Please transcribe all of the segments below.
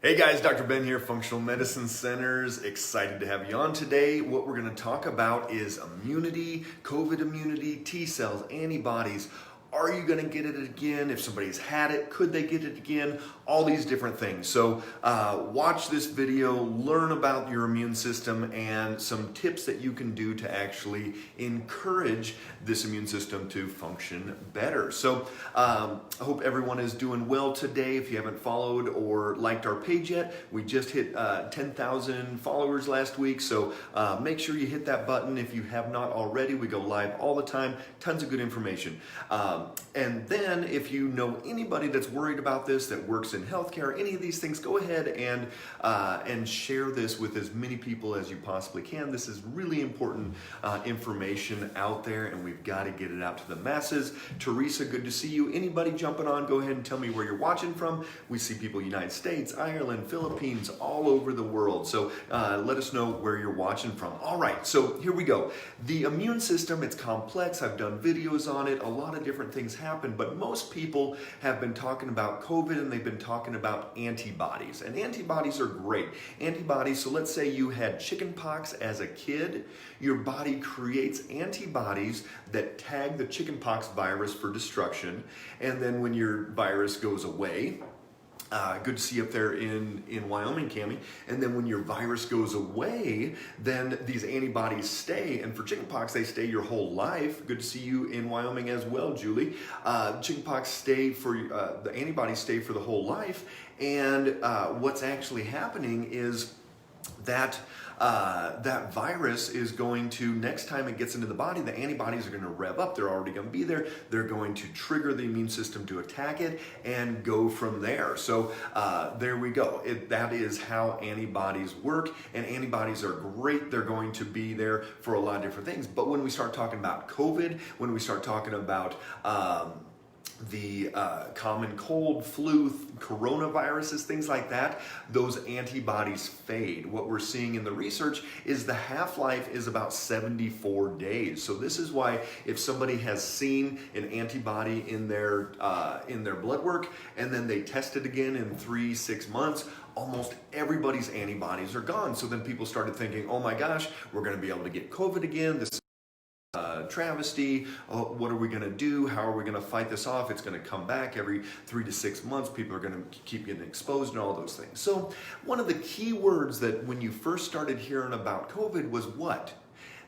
Hey guys, Dr. Ben here, Functional Medicine Centers. Excited to have you on today. What we're going to talk about is immunity, COVID immunity, T cells, antibodies. Are you going to get it again? If somebody's had it, could they get it again? All these different things. So watch this video, learn about your immune system and some tips that you can do to actually encourage this immune system to function better. So I hope everyone is doing well today. If you haven't followed or liked our page yet, we just hit 10,000 followers last week. So make sure you hit that button if you have not already. We go live all the time, tons of good information. And then if you know anybody that's worried about this, that works in healthcare, any of these things, go ahead and share this with as many people as you possibly can. This is really important information out there, and we've got to get it out to the masses. Teresa, good to see you. Anybody jumping on, go ahead and tell me where you're watching from. We see people in the United States, Ireland, Philippines, all over the world. So let us know where you're watching from. All right, so here we go. The immune system, it's complex. I've done videos on it. A lot of different things happen, but most people have been talking about COVID and they've been talking about antibodies. And antibodies are great. Antibodies, so let's say you had chickenpox as a kid, your body creates antibodies that tag the chickenpox virus for destruction, and then when your virus goes away, good to see you up there in Wyoming, Cami. And then when your virus goes away, then these antibodies stay. And for chickenpox, they stay your whole life. Good to see you in Wyoming as well, Julie. Chickenpox stay for, the antibodies stay for the whole life. And what's actually happening is that that virus is going to, next time it gets into the body, the antibodies are going to rev up. They're already going to be there. They're going to trigger the immune system to attack it and go from there. So there we go. That is how antibodies work, and antibodies are great. They're going to be there for a lot of different things. But when we start talking about COVID, when we start talking about the common cold, flu, coronaviruses, things like that, those antibodies fade. What we're seeing in the research is the half-life is about 74 days. So this is why if somebody has seen an antibody in their blood work and then they test it again in 3-6 months, almost everybody's antibodies are gone. So then people started thinking, oh my gosh, we're going to be able to get COVID again. This travesty. Oh, what are we going to do? How are we going to fight this off? It's going to come back every 3 to 6 months. People are going to keep getting exposed and all those things. So one of the key words that when you first started hearing about COVID was what?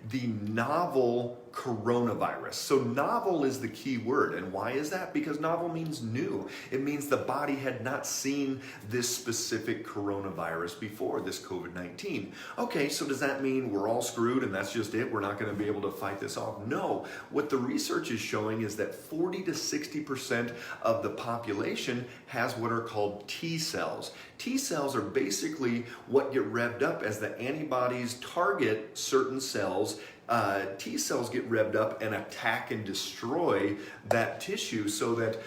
The novel coronavirus. So novel is the key word. And why is that? Because novel means new. It means the body had not seen this specific coronavirus before, this COVID-19. Okay, so does that mean we're all screwed and that's just it? We're not going to be able to fight this off? No. What the research is showing is that 40 to 60% of the population has what are called T cells. T cells are basically what get revved up as the antibodies target certain cells. T cells get revved up and attack and destroy that tissue so that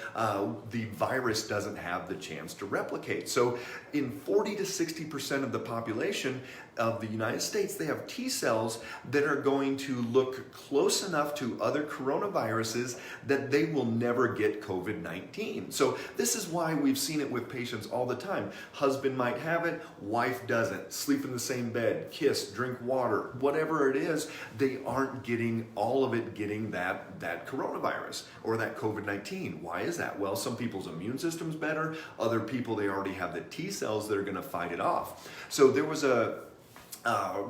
the virus doesn't have the chance to replicate. So in 40 to 60% of the population of the United States, they have T cells that are going to look close enough to other coronaviruses that they will never get COVID-19. So this is why we've seen it with patients all the time. Husband might have it, wife doesn't. Sleep in the same bed, kiss, drink water, whatever it is, they aren't getting all of it getting that coronavirus or that COVID-19. Why is that? Well, some people's immune system's better. Other people, they already have the T cells that are going to fight it off. So there was a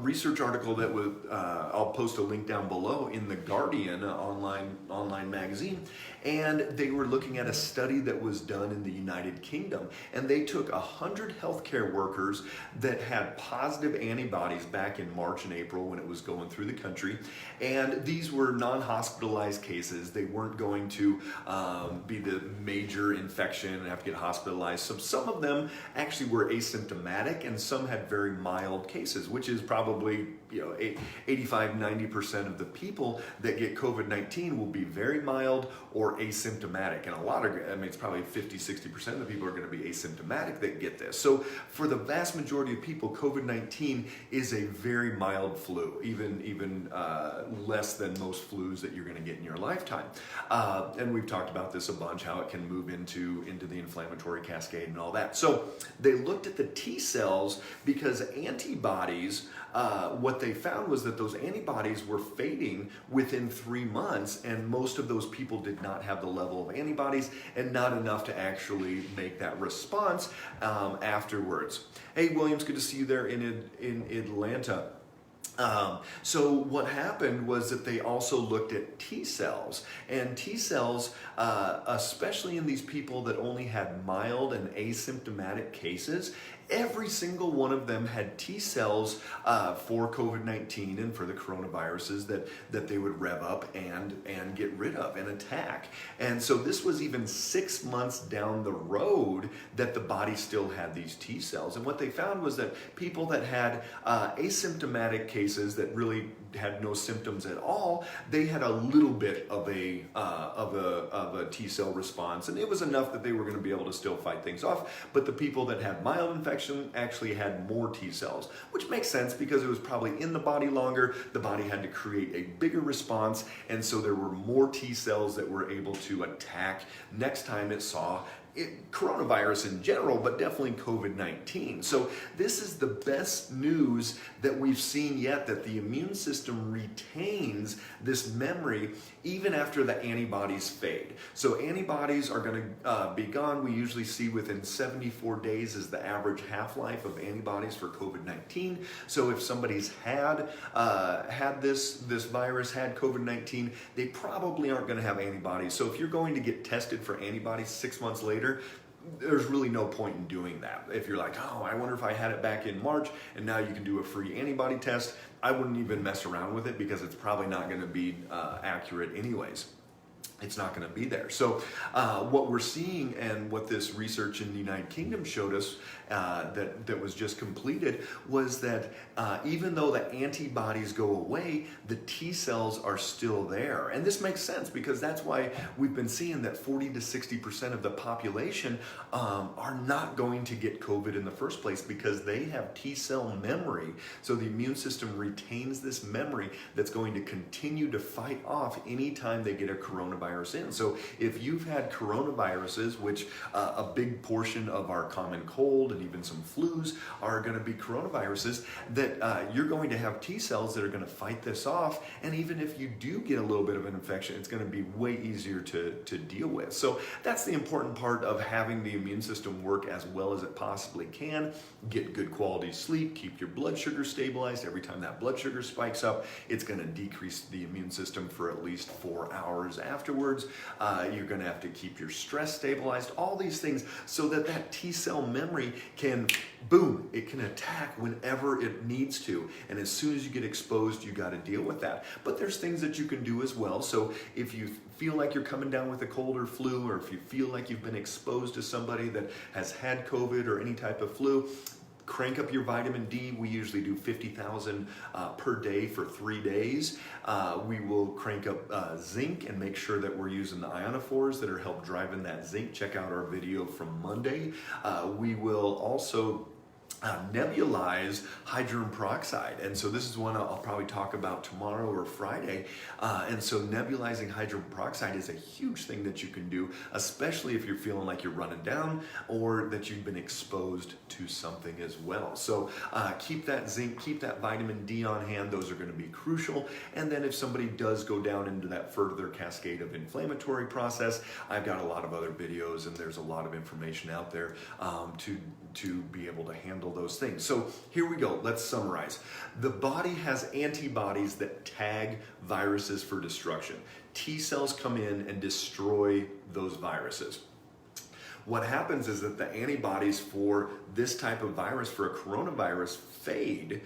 research article that was, I'll post a link down below, in The Guardian online magazine, and they were looking at a study that was done in the United Kingdom, and they took 100 healthcare workers that had positive antibodies back in March and April when it was going through the country, and these were non-hospitalized cases. They weren't going to be the major infection and have to get hospitalized. So some of them actually were asymptomatic, and some had very mild cases, which is probably 85-90% of the people that get COVID-19 will be very mild or asymptomatic. And it's probably 50-60% of the people are going to be asymptomatic that get this. So for the vast majority of people, COVID-19 is a very mild flu, even less than most flus that you're going to get in your lifetime. And we've talked about this a bunch, how it can move into the inflammatory cascade and all that. So they looked at the T cells because antibodies, what they found was that those antibodies were fading within 3 months, and most of those people did not have the level of antibodies and not enough to actually make that response afterwards. Hey, Williams, good to see you there in Atlanta. So what happened was that they also looked at T cells, and T cells, especially in these people that only had mild and asymptomatic cases, every single one of them had T cells for COVID-19 and for the coronaviruses that they would rev up and get rid of and attack. And so this was even 6 months down the road that the body still had these T cells. And what they found was that people that had asymptomatic cases that really had no symptoms at all, they had a little bit of a T cell response, and it was enough that they were going to be able to still fight things off. But the people that had mild infection actually had more T cells, which makes sense because it was probably in the body longer. The body had to create a bigger response, and so there were more T cells that were able to attack next time it saw coronavirus in general, but definitely COVID-19. So this is the best news that we've seen yet, that the immune system retains this memory even after the antibodies fade. So antibodies are going to be gone. We usually see within 74 days is the average half-life of antibodies for COVID-19. So if somebody's had this virus, had COVID-19, they probably aren't going to have antibodies. So if you're going to get tested for antibodies 6 months later, there's really no point in doing that. If you're like, oh, I wonder if I had it back in March and now you can do a free antibody test, I wouldn't even mess around with it because it's probably not going to be accurate anyways. It's not going to be there. So what we're seeing, and what this research in the United Kingdom showed us that was just completed, was that even though the antibodies go away, the T cells are still there. And this makes sense because that's why we've been seeing that 40 to 60% of the population are not going to get COVID in the first place because they have T cell memory. So the immune system retains this memory that's going to continue to fight off anytime they get a coronavirus in. So if you've had coronaviruses, which a big portion of our common cold and even some flus are going to be coronaviruses, that you're going to have T cells that are going to fight this off. And even if you do get a little bit of an infection, it's going to be way easier to deal with. So that's the important part of having the immune system work as well as it possibly can. Get good quality sleep, keep your blood sugar stabilized. Every time that blood sugar spikes up, it's going to decrease the immune system for at least 4 hours afterwards. You're going to have to keep your stress stabilized, all these things, so that T cell memory can, boom, it can attack whenever it needs to. And as soon as you get exposed, you got to deal with that. But there's things that you can do as well. So if you feel like you're coming down with a cold or flu, or if you feel like you've been exposed to somebody that has had COVID or any type of flu, crank up your vitamin D. We usually do 50,000 per day for 3 days. We will crank up zinc and make sure that we're using the ionophores that are help driving that zinc. Check out our video from Monday. We will also nebulize hydrogen peroxide, and so this is one I'll probably talk about tomorrow or Friday. And so nebulizing hydrogen peroxide is a huge thing that you can do, especially if you're feeling like you're running down or that you've been exposed to something as well. So keep that zinc, keep that vitamin D on hand. Those are going to be crucial. And then if somebody does go down into that further cascade of inflammatory process, I've got a lot of other videos and there's a lot of information out there to be able to handle those things. So here we go. Let's summarize. The body has antibodies that tag viruses for destruction. T cells come in and destroy those viruses. What happens is that the antibodies for this type of virus, for a coronavirus, fade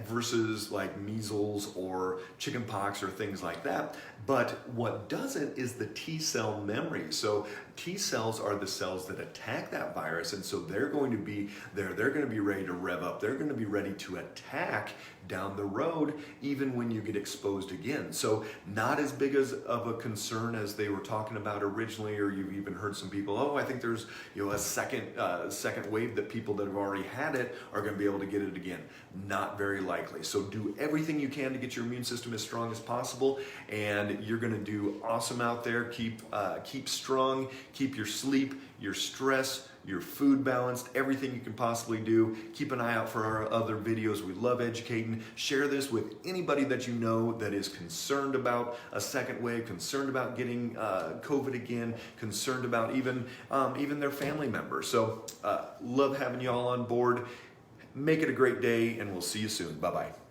versus like measles or chickenpox or things like that. But what doesn't is the T cell memory. So T cells are the cells that attack that virus, and so they're going to be there. They're going to be ready to rev up. They're going to be ready to attack down the road, even when you get exposed again. So not as big of a concern as they were talking about originally, or you've even heard some people, oh, I think there's a second wave that people that have already had it are going to be able to get it again. Not very likely. So do everything you can to get your immune system as strong as possible, and you're going to do awesome out there. Keep strong. Keep your sleep, your stress, your food balanced, everything you can possibly do. Keep an eye out for our other videos. We love educating. Share this with anybody that you know that is concerned about a second wave, concerned about getting COVID again, concerned about even their family members. So love having you all on board. Make it a great day, and we'll see you soon. Bye-bye.